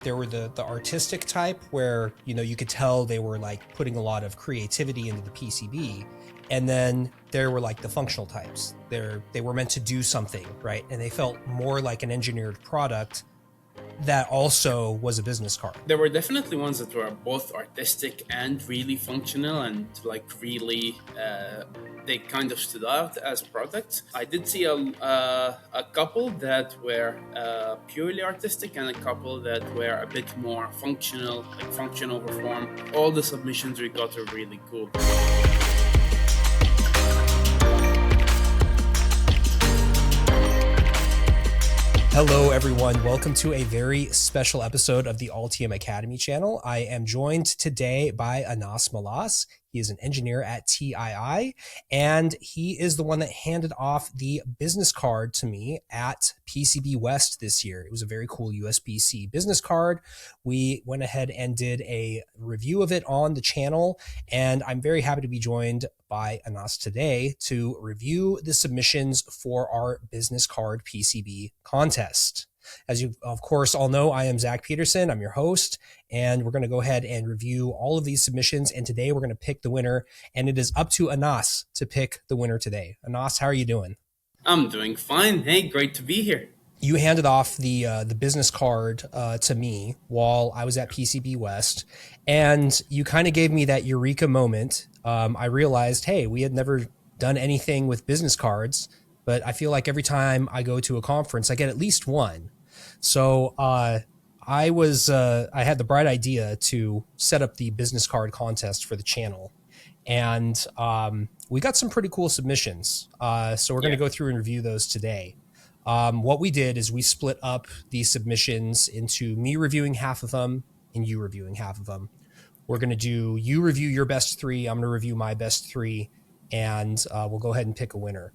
There were the artistic type where, you could tell they were like putting a lot of creativity into the PCB. And then there were like the functional types. They were meant to do something, right? And they felt more like an engineered product that also was a business card. There were definitely ones that were both artistic and really functional and like really they kind of stood out as products. I did see a couple that were purely artistic and a couple that were a bit more functional, like function over form. All the submissions we got are really cool. Hello, everyone. Welcome to a very special episode of the Altium Academy channel. I am joined today by Anas Malas. He is an engineer at TII, and he is the one that handed off the business card to me at PCB West this year. It was a very cool USB-C business card. We went ahead and did a review of it on the channel, and I'm very happy to be joined by Anas today to review the submissions for our business card PCB contest. As you, of course, all know, I am Zach Peterson. I'm your host, and we're going to go ahead and review all of these submissions. And today we're going to pick the winner, and it is up to Anas to pick the winner today. Anas, how are you doing? I'm doing fine. Hey, great to be here. You handed off the business card to me while I was at PCB West, and you kind of gave me that eureka moment. I realized, hey, we had never done anything with business cards, but I feel like every time I go to a conference, I get at least one. So I had the bright idea to set up the business card contest for the channel, and we got some pretty cool submissions. So we're going to go through and review those today. What we did is we split up the submissions into me reviewing half of them and you reviewing half of them. We're going to do you review your best three. I'm going to review my best three, and we'll go ahead and pick a winner.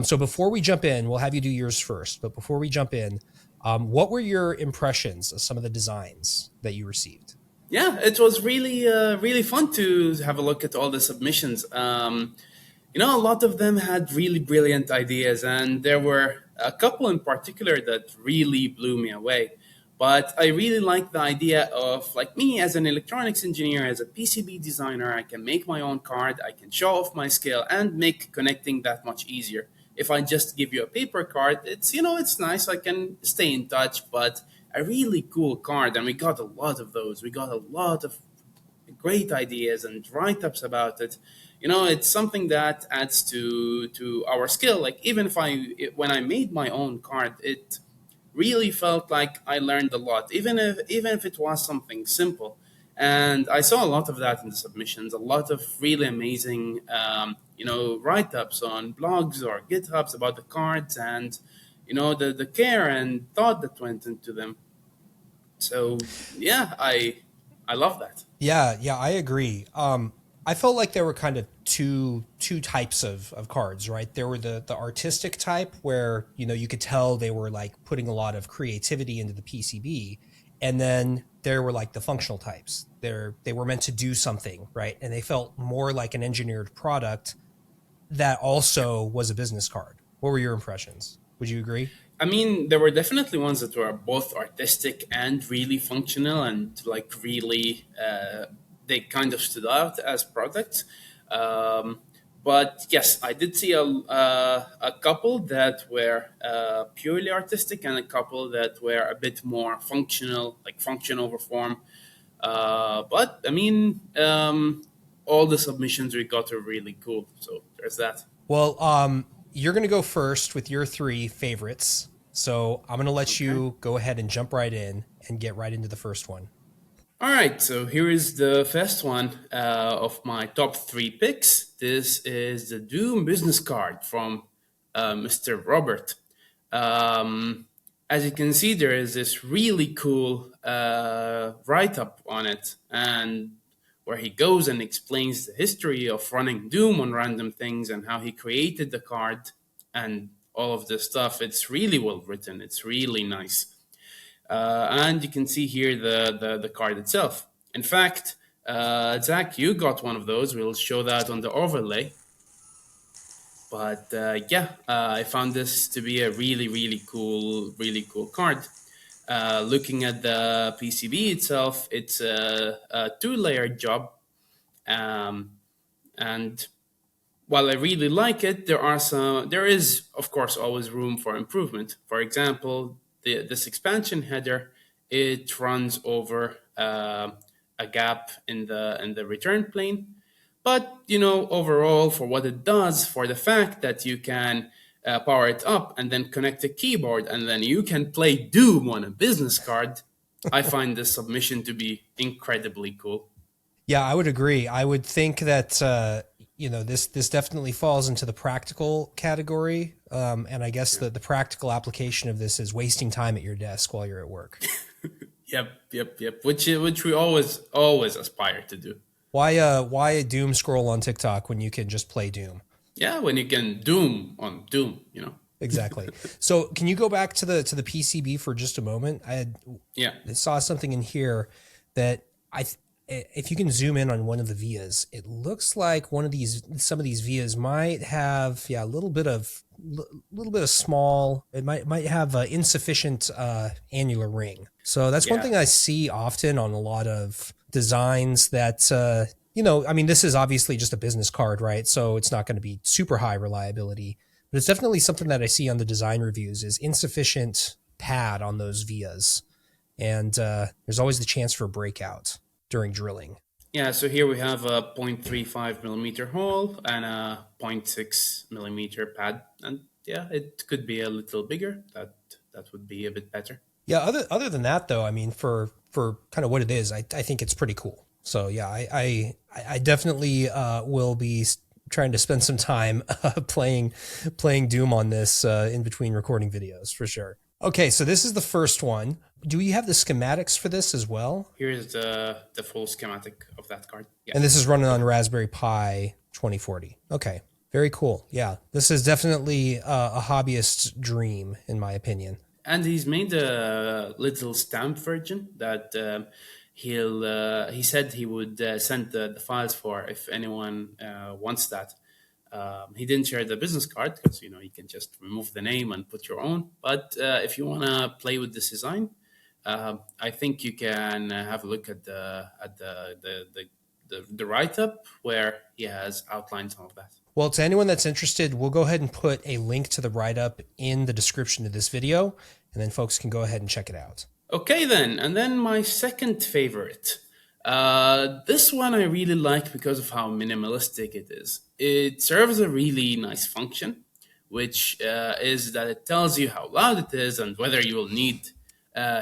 So before we jump in, we'll have you do yours first. But before we jump in, what were your impressions of some of the designs that you received? Yeah, it was really fun to have a look at all the submissions. A lot of them had really brilliant ideas, and there were a couple in particular that really blew me away. But I really like the idea of, like, me as an electronics engineer, as a PCB designer, I can make my own card, I can show off my skill and make connecting that much easier. If I just give you a paper card, it's nice, I can stay in touch, but a really cool card, and we got a lot of those. We got a lot of great ideas and write-ups about it. It's something that adds to our skill. Like, even when I made my own card, it really felt like I learned a lot, even if it was something simple. And I saw a lot of that in the submissions, a lot of really amazing, write-ups on blogs or GitHubs about the cards, and the care and thought that went into them. So yeah, I love that. Yeah, I agree. I felt like there were kind of two types of cards, right? There were the artistic type where, you could tell they were like putting a lot of creativity into the PCB. And then there were like the functional types. They were meant to do something, right? And they felt more like an engineered product that also was a business card. What were your impressions? Would you agree? I mean, there were definitely ones that were both artistic and really functional and like really, they kind of stood out as products. But yes, I did see a couple that were purely artistic and a couple that were a bit more functional, like function over form. But I mean, all the submissions we got are really cool. So there's that. Well, you're going to go first with your three favorites. So I'm going to let you go ahead and jump right in and get right into the first one. All right, so here is the first one of my top three picks. This is the Doom business card from Mr. Robert. As you can see, there is this really cool write-up on it, and where he goes and explains the history of running Doom on random things and how he created the card and all of this stuff. It's really well written. It's really nice. And you can see here the card itself. In fact, Zach, you got one of those. We'll show that on the overlay. But I found this to be a really cool card. Looking at the PCB itself, it's a two-layered job, um, and while I really like it, there is of course always room for improvement. For example, this expansion header, it runs over a gap in the return plane, but overall, for what it does, for the fact that you can power it up and then connect a keyboard and then you can play Doom on a business card, I find this submission to be incredibly cool. Yeah, I would agree. I would think that this definitely falls into the practical category, and I guess the practical application of this is wasting time at your desk while you're at work. Yep. Which we always aspire to do. Why a doom scroll on TikTok when you can just play Doom? Yeah, when you can Doom on Doom. Exactly. So can you go back to the PCB for just a moment? Yeah. I saw something in here that if you can zoom in on one of the vias, it looks like some of these vias might have a little bit of small. It might have insufficient annular ring. So that's one thing I see often on a lot of designs that I mean, this is obviously just a business card, right? So it's not going to be super high reliability, but it's definitely something that I see on the design reviews is insufficient pad on those vias. And there's always the chance for breakout during drilling. Yeah, so here we have a 0.35 millimeter hole and a 0.6 millimeter pad. And yeah, it could be a little bigger. That would be a bit better. Yeah, other than that though, I mean, for kind of what it is, I think it's pretty cool. So yeah, I definitely will be trying to spend some time playing Doom on this in between recording videos for sure. Okay, so this is the first one. Do you have the schematics for this as well? Here's the full schematic of that card. Yeah. And this is running on Raspberry Pi 2040. Okay, very cool. Yeah, this is definitely a hobbyist's dream, in my opinion. And he's made a little stamp version that he said he would send the files for if anyone wants that. He didn't share the business card because you can just remove the name and put your own. But if you want to play with this design, I think you can have a look at the write up where he has outlined some of that. Well, to anyone that's interested, we'll go ahead and put a link to the write up in the description of this video, and then folks can go ahead and check it out. Okay, then, and then my second favorite. This one I really like because of how minimalistic it is. It serves a really nice function, which is that it tells you how loud it is and whether you will need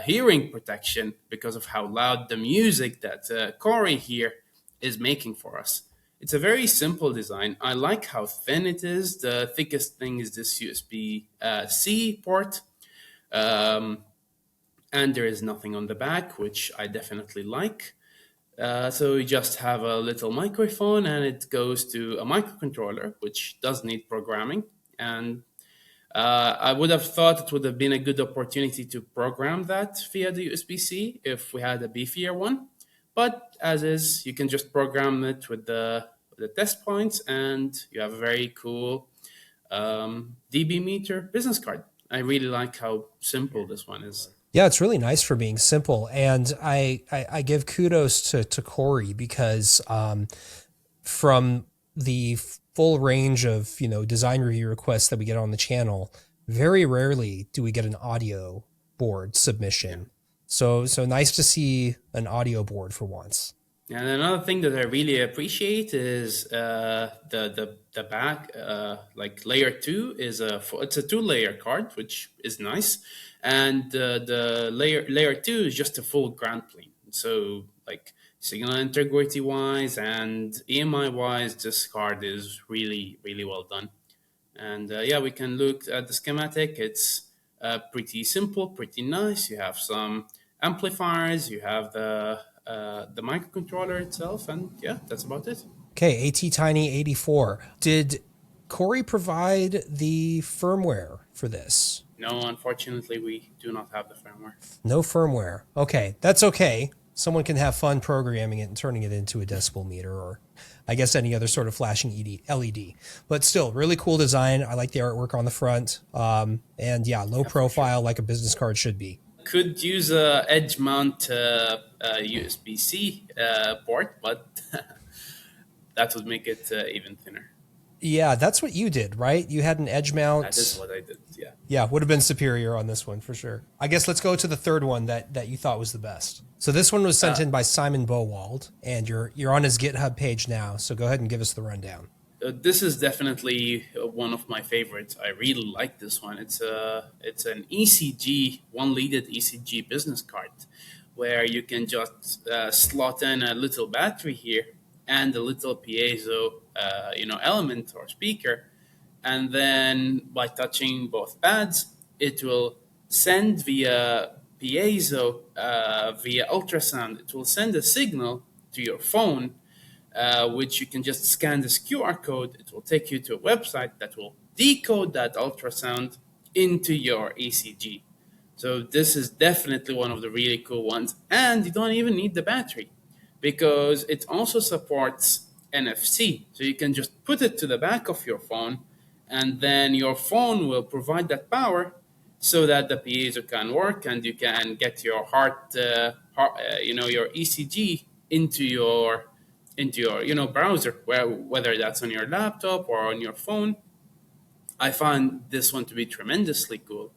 hearing protection because of how loud the music that Corey here is making for us. It's a very simple design. I like how thin it is. The thickest thing is this USB-C port. And there is nothing on the back, which I definitely like. So you just have a little microphone and it goes to a microcontroller, which does need programming. And I would have thought it would have been a good opportunity to program that via the USB-C if we had a beefier one. But as is, you can just program it with the test points and you have a very cool dB meter business card. I really like how simple this one is. Yeah, it's really nice for being simple. And I give kudos to Corey because from the full range of, design review requests that we get on the channel, very rarely do we get an audio board submission. Yeah. So nice to see an audio board for once. And another thing that I really appreciate is the back, like layer 2 it's a 2-layer card, which is nice. And the layer 2 is just a full ground plane. So like signal integrity wise and EMI wise, this card is really, really well done. And we can look at the schematic. It's pretty simple, pretty nice. You have some amplifiers, you have the microcontroller itself, and yeah, that's about it. Okay, ATtiny84. Did Corey provide the firmware for this? No, unfortunately, we do not have the firmware. No firmware. Okay, that's okay. Someone can have fun programming it and turning it into a decibel meter, or I guess any other sort of flashing LED. But still, really cool design. I like the artwork on the front. And yeah, low profile like a business card should be. Could use a edge mount USB-C port, but that would make it even thinner. Yeah, that's what you did, right? You had an edge That is mount. what I did. Yeah. Yeah, would have been superior on this one for sure. I guess let's go to the third one that you thought was the best. So this one was sent in by Simon Bowald, and you're on his GitHub page now. So go ahead and give us the rundown. This is definitely one of my favorites. I really like this one. It's an ECG, one-leaded ECG business card, where you can just slot in a little battery here and a little piezo, element or speaker, and then by touching both pads, it will send via piezo, via ultrasound. It will send a signal to your phone, which you can just scan this QR code. It will take you to a website that will decode that ultrasound into your ECG. So this is definitely one of the really cool ones. And you don't even need the battery because it also supports NFC. So you can just put it to the back of your phone, and then your phone will provide that power so that the piezo can work and you can get your your ECG into your browser, whether that's on your laptop or on your phone. I find this one to be tremendously cool.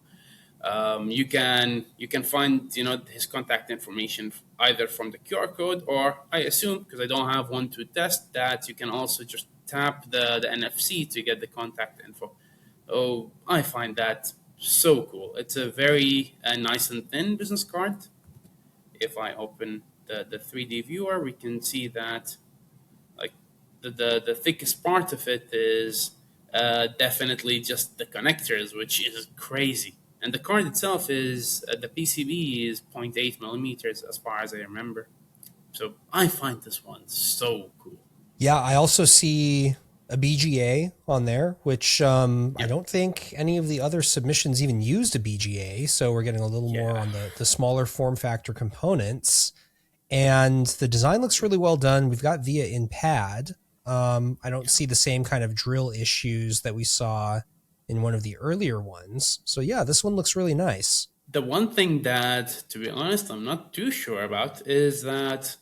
You can find his contact information either from the QR code, or I assume, because I don't have one to test, that you can also just tap the NFC to get the contact info. Oh, I find that so cool. It's a very nice and thin business card. If I open the 3D viewer, we can see that like the thickest part of it is definitely just the connectors, which is crazy. And the card itself is the PCB is 0.8 millimeters, as far as I remember. So I find this one so cool. Yeah, I also see a BGA on there, which I don't think any of the other submissions even used a BGA. So we're getting a little more on the smaller form factor components. And the design looks really well done. We've got VIA in pad. I don't see the same kind of drill issues that we saw in one of the earlier ones. So yeah, this one looks really nice. The one thing that, to be honest, I'm not too sure about is that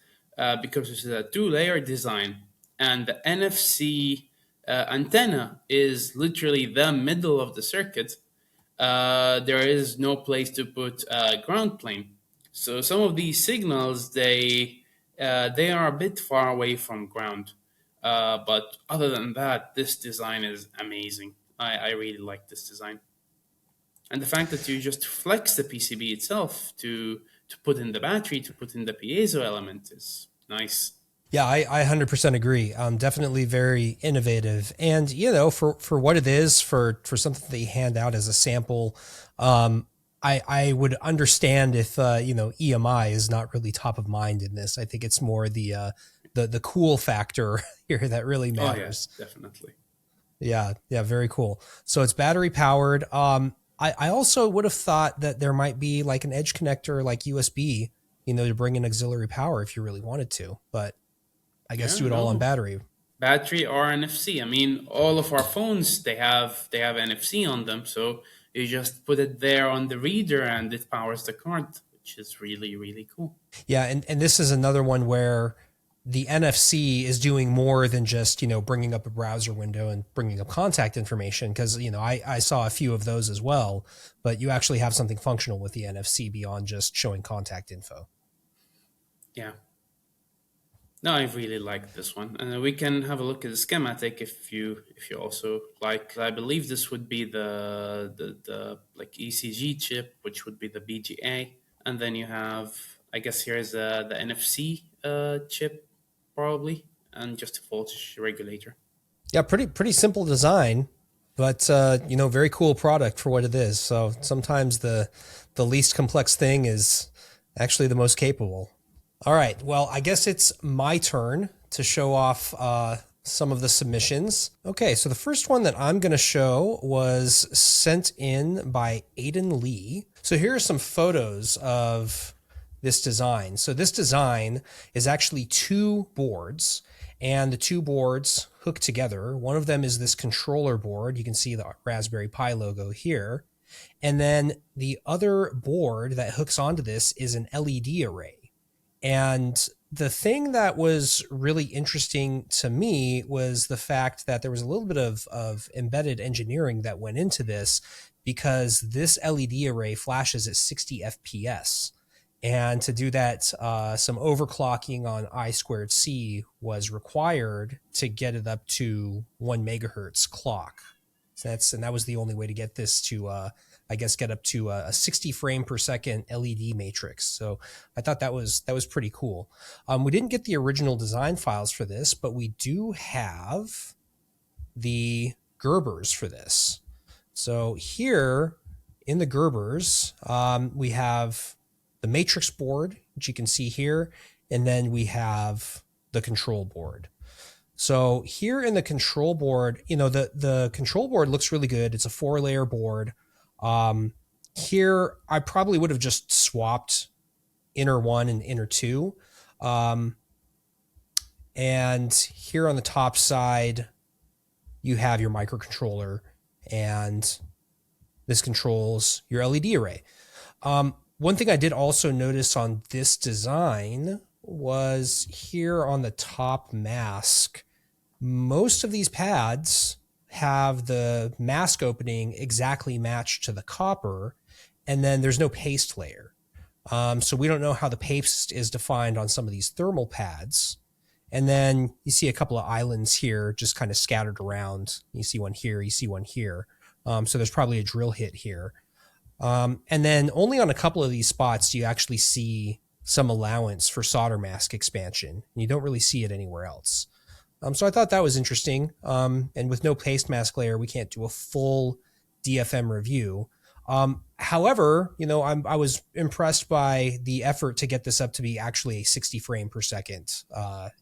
because this is a two-layer design and the NFC antenna is literally the middle of the circuit, there is no place to put a ground plane. So some of these signals, they are a bit far away from ground. But other than that, this design is amazing. I really like this design. And the fact that you just flex the PCB itself to put in the battery, to put in the piezo element is nice. Yeah, I 100% agree. Definitely very innovative. And, for what it is, for something that you hand out as a sample, I would understand if, EMI is not really top of mind in this. I think it's more the cool factor here that really matters. Oh, yeah, definitely. Yeah, very cool. So it's battery powered. I also would have thought that there might be like an edge connector like USB, to bring in auxiliary power if you really wanted to. But I guess do it all on battery. Battery or NFC. I mean, all of our phones, they have NFC on them. So you just put it there on the reader and it powers the card, which is really, really cool. Yeah, and this is another one where the NFC is doing more than just, bringing up a browser window and bringing up contact information. Because, I saw a few of those as well, but you actually have something functional with the NFC beyond just showing contact info. Yeah. No, I really like this one. And we can have a look at the schematic if you also like. I believe this would be the like ECG chip, which would be the BGA. And then you have, I guess here's the NFC chip, probably, and just a voltage regulator. Yeah, pretty simple design, but very cool product for what it is. So sometimes the least complex thing is actually the most capable. All right, well, I guess it's my turn to show off some of the submissions. Okay, so the first one that I'm going to show was sent in by Aiden Lee. So here are some photos of this design. So this design is actually two boards, and the two boards hook together. One of them is this controller board. You can see the Raspberry Pi logo here. And then the other board that hooks onto this is an LED array. And the thing that was really interesting to me was the fact that there was a little bit of embedded engineering that went into this, because this LED array flashes at 60 FPS. And to do that, some overclocking on I squared C was required to get it up to 1 megahertz clock. So that was the only way to get this to, I guess, get up to a 60 frame per second LED matrix. So I thought that was pretty cool. We didn't get the original design files for this, but we do have the Gerbers for this. So here in the Gerbers, we have the matrix board, which you can see here, and then we have the control board. So here in the control board, the control board looks really good. It's a 4-layer board. Here, I probably would have just swapped inner 1 and inner 2. And here on the top side, you have your microcontroller, and this controls your LED array. One thing I did also notice on this design was here on the top mask, most of these pads have the mask opening exactly matched to the copper, and then there's no paste layer. So we don't know how the paste is defined on some of these thermal pads. And then you see a couple of islands here just kind of scattered around. You see one here, you see one here. So there's probably a drill hit here. And then only on a couple of these spots do you actually see some allowance for solder mask expansion. And you don't really see it anywhere else. So I thought that was interesting. And with no paste mask layer, we can't do a full DFM review. However, I was impressed by the effort to get this up to be actually a 60 frame per second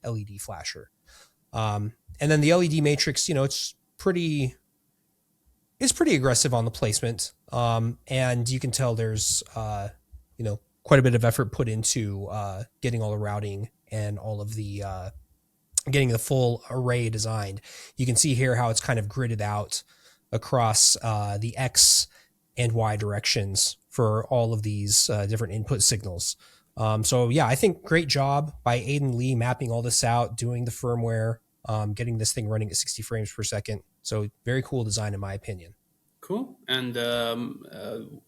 LED flasher. And then the LED matrix, it's pretty aggressive on the placement. And you can tell there's, quite a bit of effort put into getting all the routing and all of the getting the full array designed. You can see here how it's kind of gridded out across the X and Y directions for all of these different input signals. So yeah, I think great job by Aiden Lee mapping all this out, doing the firmware, getting this thing running at 60 frames per second. So very cool design in my opinion. Cool. And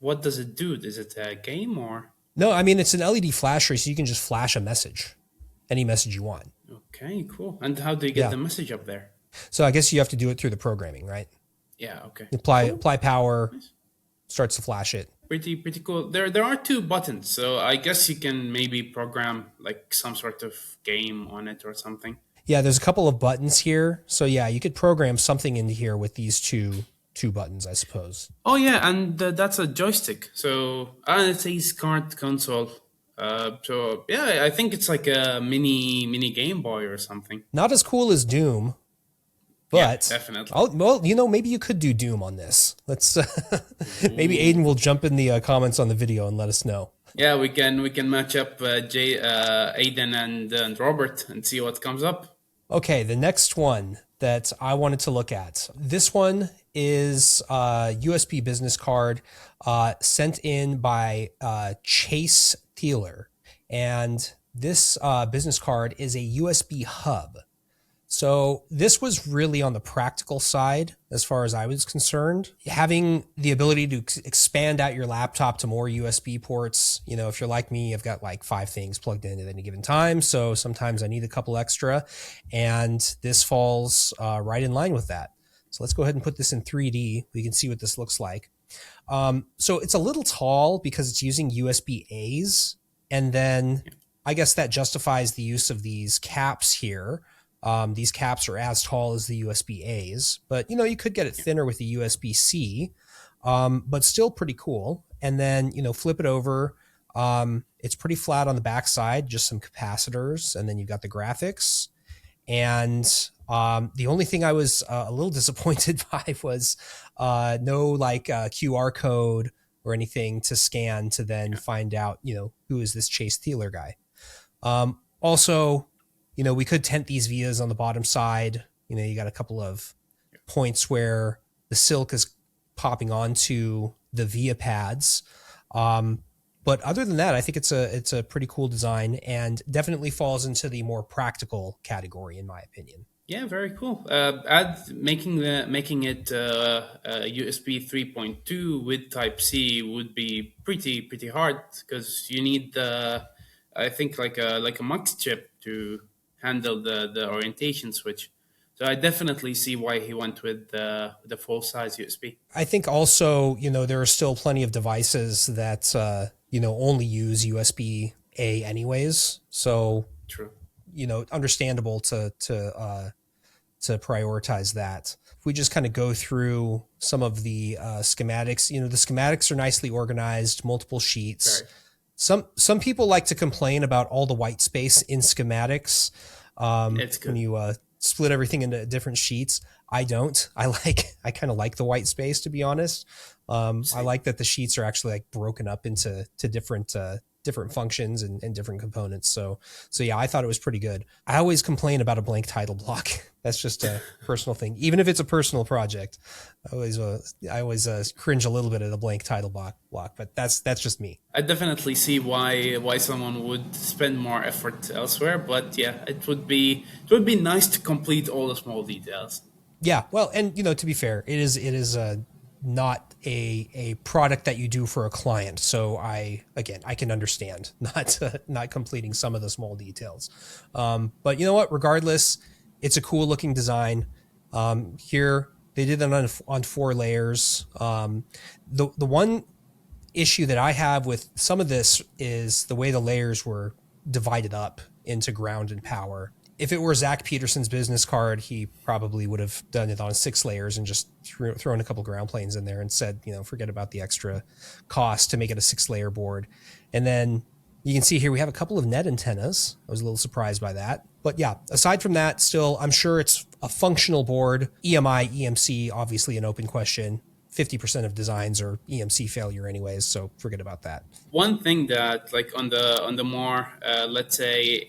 what does it do? Is it a game or? No, I mean, it's an LED flasher, so you can just flash a message, any message you want. Okay, cool. And how do you get the message up there? So I guess you have to do it through the programming, right? Yeah, okay. Apply power, nice. Starts to flash it. Pretty cool. There are 2 buttons, so I guess you can maybe program like some sort of game on it or something. Yeah, there's a couple of buttons here. So yeah, you could program something into here with these two buttons, I suppose. Oh yeah, and that's a joystick. So it says card console. So yeah, I think it's like a mini Game Boy or something. Not as cool as Doom, but yeah, definitely. Maybe you could do Doom on this. Let's maybe Aiden will jump in the comments on the video and let us know. Yeah, we can match up Aiden and Robert and see what comes up. Okay, the next one that I wanted to look at. This one is a USB business card sent in by Chase Thieler. And this business card is a USB hub. So this was really on the practical side as far as I was concerned. Having the ability to expand out your laptop to more USB ports, if you're like me, I've got like 5 things plugged in at any given time. So sometimes I need a couple extra, and this falls right in line with that. So let's go ahead and put this in 3D. We can see what this looks like. So it's a little tall because it's using USB A's, and then I guess that justifies the use of these caps here. These caps are as tall as the USB A's, but you could get it thinner with the USB C, but still pretty cool. And then, flip it over. It's pretty flat on the back side, just some capacitors, and then you've got the graphics. And the only thing I was a little disappointed by was no QR code or anything to scan to then find out, who is this Chase Thieler guy. Also, we could tent these vias on the bottom side. You got a couple of points where the silk is popping onto the via pads. But other than that, I think it's a pretty cool design and definitely falls into the more practical category, in my opinion. Yeah, very cool. Making it USB 3.2 with Type C would be pretty hard because you need I think like a mux chip to handle the orientation switch. So I definitely see why he went with the full size USB. I think also, there are still plenty of devices that, only use USB A anyways. So, True. understandable to prioritize that. If we just kind of go through some of the schematics, the schematics are nicely organized, multiple sheets. Very. Some people like to complain about all the white space in schematics. It's good. When you split everything into different sheets. I don't. I kind of like the white space, to be honest. I like that the sheets are actually like broken up into different functions and different components. So yeah, I thought it was pretty good. I always complain about a blank title block. That's just a personal thing. Even if it's a personal project, I always cringe a little bit at a blank title block. But that's just me. I definitely see why someone would spend more effort elsewhere. But yeah, it would be nice to complete all the small details. Yeah, well, and to be fair, it is not a product that you do for a client. So I can understand not completing some of the small details. But you know what? Regardless, it's a cool looking design. Here they did it on 4 layers. The one issue that I have with some of this is the way the layers were divided up into ground and power. If it were Zach Peterson's business card, he probably would have done it on 6 layers and just thrown a couple ground planes in there and said, forget about the extra cost to make it a 6-layer board. And then you can see here we have a couple of net antennas. I was a little surprised by that. But yeah, aside from that, still, I'm sure it's a functional board. EMI, EMC, obviously an open question. 50% of designs are EMC failure anyways, so forget about that. One thing that, like on the more, let's say,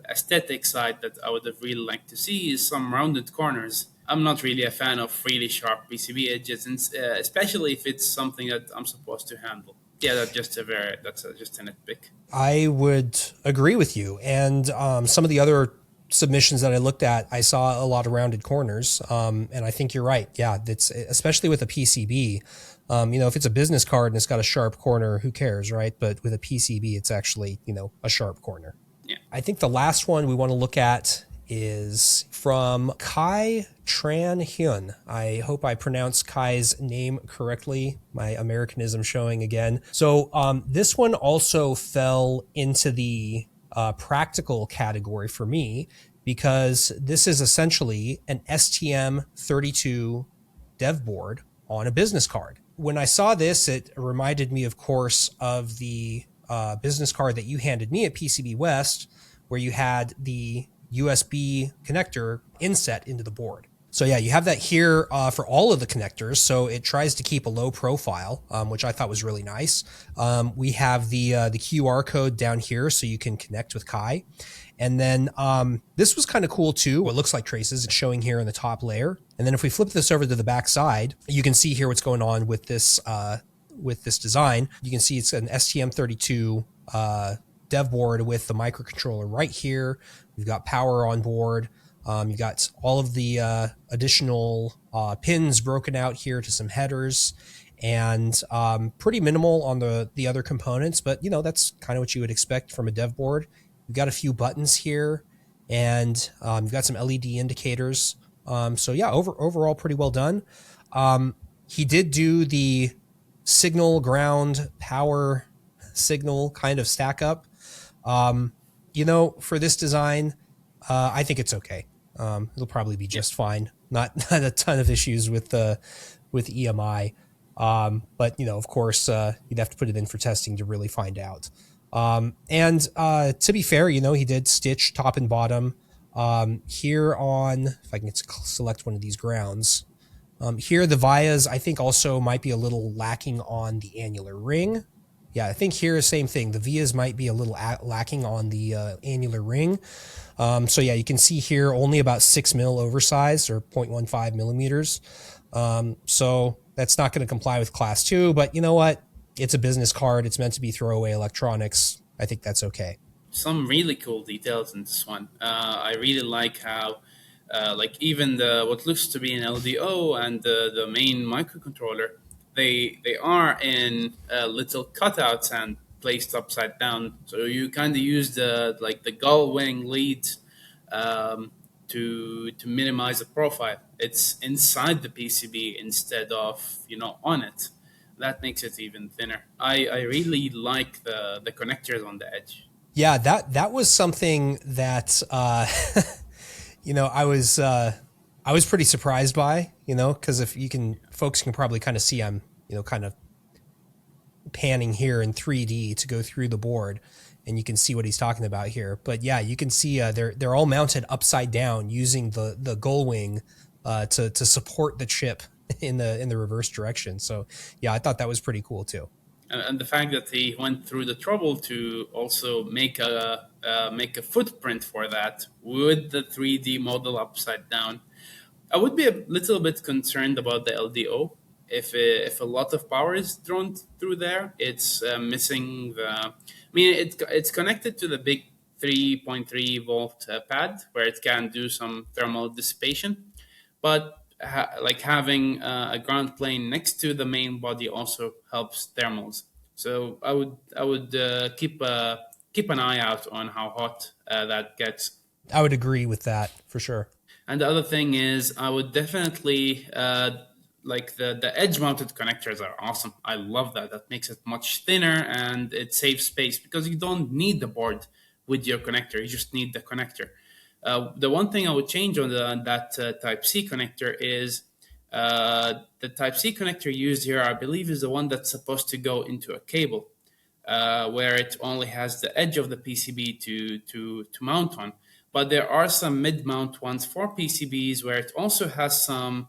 aesthetic side that I would have really liked to see is some rounded corners. I'm not really a fan of really sharp PCB edges, and, especially if it's something that I'm supposed to handle. Yeah, that's just a nitpick. I would agree with you. And some of the other submissions that I looked at, I saw a lot of rounded corners. And I think you're right. Yeah, that's especially with a PCB. If it's a business card and it's got a sharp corner, who cares, right? But with a PCB, it's actually, a sharp corner. Yeah. I think the last one we want to look at is from Tran Huynh. I hope I pronounced Kai's name correctly. My Americanism showing again. So this one also fell into the practical category for me because this is essentially an STM32 dev board on a business card. When I saw this, it reminded me, of course, of the business card that you handed me at PCB West, where you had the USB connector inset into the board. So yeah, you have that here for all of the connectors. So it tries to keep a low profile, which I thought was really nice. We have the QR code down here so you can connect with Kai. And then this was kind of cool too. What looks like traces it's showing here in the top layer. And then if we flip this over to the back side, you can see here what's going on with this design. You can see it's an STM32 dev board with the microcontroller right here. We've got power on board. You've got all of the additional pins broken out here to some headers, and pretty minimal on the other components, but that's kind of what you would expect from a dev board. You've got a few buttons here, and you've got some LED indicators. So yeah, overall pretty well done. He did do the signal, ground, power, signal kind of stack up. For this design, I think it's okay. It'll probably be just fine. Not a ton of issues with EMI. But of course, you'd have to put it in for testing to really find out. And to be fair, he did stitch top and bottom. Here on, if I can select one of these grounds, here the vias I think also might be a little lacking on the annular ring. Yeah, I think here is same thing. The vias might be a little lacking on the annular ring. So yeah, you can see here only about 6 mil oversized, or 0.15 millimeters. So that's not going to comply with class 2, but you know what? It's a business card. It's meant to be throwaway electronics. I think that's okay. Some really cool details in this one. I really like how, like even the what looks to be an LDO and the main microcontroller, they are in little cutouts and placed upside down. So you kind of use the gull wing leads to minimize the profile. It's inside the PCB instead of on it. That makes it even thinner. I really like the connectors on the edge. Yeah, that was something that I was pretty surprised by, because if you can, folks can probably kind of see I'm kind of panning here in 3D to go through the board, and you can see what he's talking about here. But yeah, you can see they're all mounted upside down using the gull wing to support the chip in the reverse direction. So yeah, I thought that was pretty cool too. And the fact that he went through the trouble to also make a footprint for that with the 3D model upside down. I would be a little bit concerned about the LDO. If a lot of power is drawn through there, it's missing the. I mean, it's connected to the big 3.3 volt pad where it can do some thermal dissipation, but like having a ground plane next to the main body also helps thermals. So I would keep an eye out on how hot that gets. I would agree with that for sure. And the other thing is, I would definitely like the edge mounted connectors are awesome. I love that. That makes it much thinner and it saves space because you don't need the board with your connector. You just need the connector. The one thing I would change on that Type C connector is the Type C connector used here, I believe, is the one that's supposed to go into a cable, where it only has the edge of the PCB to mount on. But there are some mid-mount ones for PCBs where it also has some,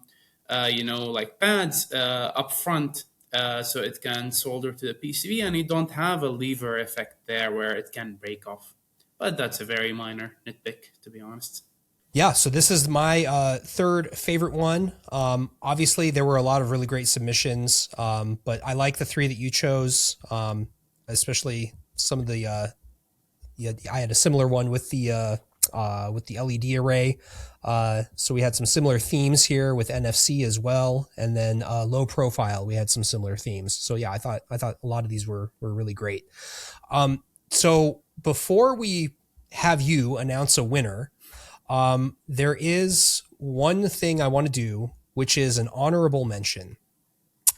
like pads up front, so it can solder to the PCB, and you don't have a lever effect there where it can break off. But that's a very minor nitpick, to be honest. Yeah, so this is my third favorite one. Obviously, there were a lot of really great submissions, but I like the three that you chose, especially some of the. Yeah, I had a similar one with the LED array. So we had some similar themes here with NFC as well, and then low profile. We had some similar themes. So yeah, I thought a lot of these were really great. So before we have you announce a winner, there is one thing I want to do, which is an honorable mention,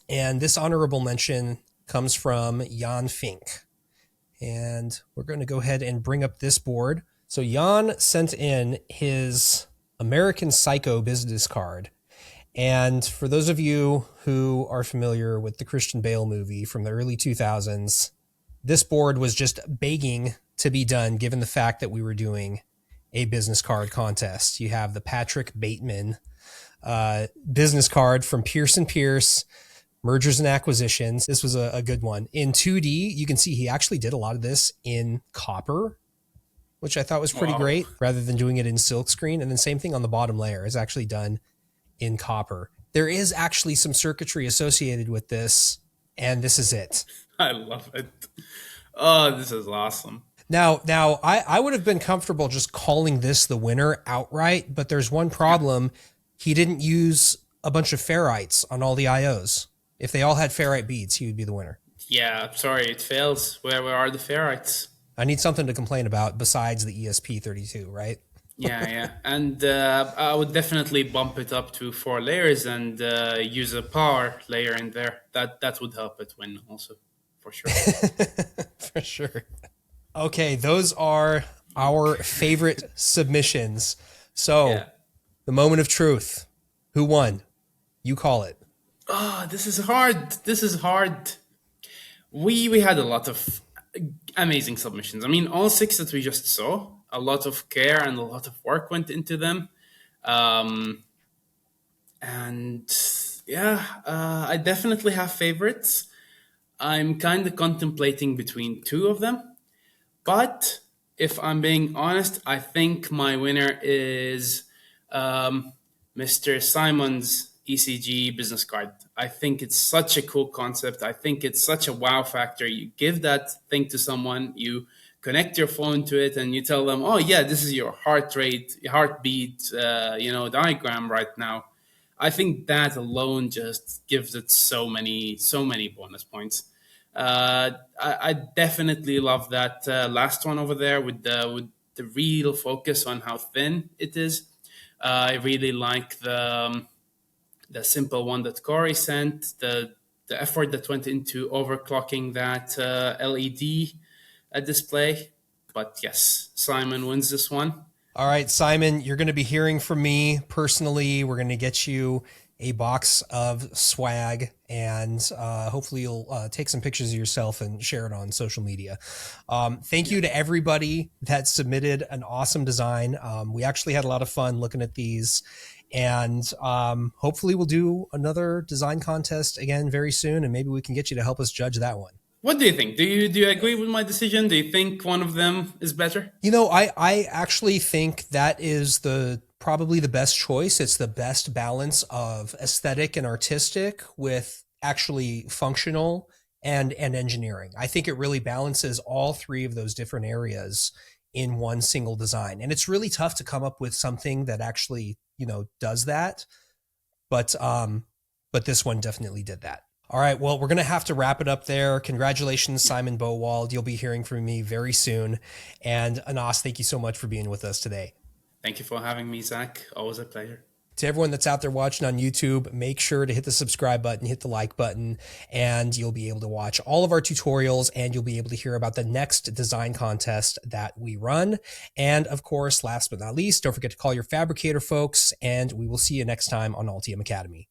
and this honorable mention comes from Jan Fink. And we're going to go ahead and bring up this board. So Jan sent in his American Psycho business card. And for those of you who are familiar with the Christian Bale movie from the early 2000s, this board was just begging to be done given the fact that we were doing a business card contest. You have the Patrick Bateman business card from Pearson Pierce, Mergers and Acquisitions. This was a good one. In 2D, you can see he actually did a lot of this in copper, which I thought was pretty great, rather than doing it in silkscreen. And then same thing on the bottom layer is actually done in copper. There is actually some circuitry associated with this, and this is it. I love it. Oh, this is awesome. Now, I would have been comfortable just calling this the winner outright, but there's one problem. He didn't use a bunch of ferrites on all the IOs. If they all had ferrite beads, he would be the winner. Yeah, sorry, it fails. Where are the ferrites? I need something to complain about besides the ESP32, right? Yeah. And I would definitely bump it up to 4 layers and use a power layer in there. That would help it win also, for sure. For sure. Okay, those are our favorite submissions. So, The moment of truth. Who won? You call it. Oh, this is hard. We had a lot of amazing submissions. I mean, all 6 that we just saw, a lot of care and a lot of work went into them. I definitely have favorites. I'm kind of contemplating between 2 of them. But if I'm being honest, I think my winner is Mr. Simon's ECG business card. I think it's such a cool concept. I think it's such a wow factor. You give that thing to someone, you connect your phone to it, and you tell them, "Oh yeah, this is your heart rate, heartbeat, diagram right now." I think that alone just gives it so many bonus points. I definitely love that last one over there with the real focus on how thin it is. I really like the simple one that Corey sent, the effort that went into overclocking that LED display. But yes, Simon wins this one. All right, Simon, you're going to be hearing from me personally. We're going to get you a box of swag, and hopefully you'll take some pictures of yourself and share it on social media. Thank you to everybody that submitted an awesome design. We actually had a lot of fun looking at these, and hopefully we'll do another design contest again very soon, and maybe we can get you to help us judge that one. What do you think? Do you agree with my decision? Do you think one of them is better? You know, I actually think that is probably the best choice. It's the best balance of aesthetic and artistic with actually functional and engineering. I think it really balances all three of those different areas in one single design. And it's really tough to come up with something that actually, does that. But this one definitely did that. All right, well, we're going to have to wrap it up there. Congratulations, Simon Bowald. You'll be hearing from me very soon. And Anas, thank you so much for being with us today. Thank you for having me, Zach. Always a pleasure. To everyone that's out there watching on YouTube, make sure to hit the subscribe button, hit the like button, and you'll be able to watch all of our tutorials, and you'll be able to hear about the next design contest that we run. And of course, last but not least, don't forget to call your fabricator folks, and we will see you next time on Altium Academy.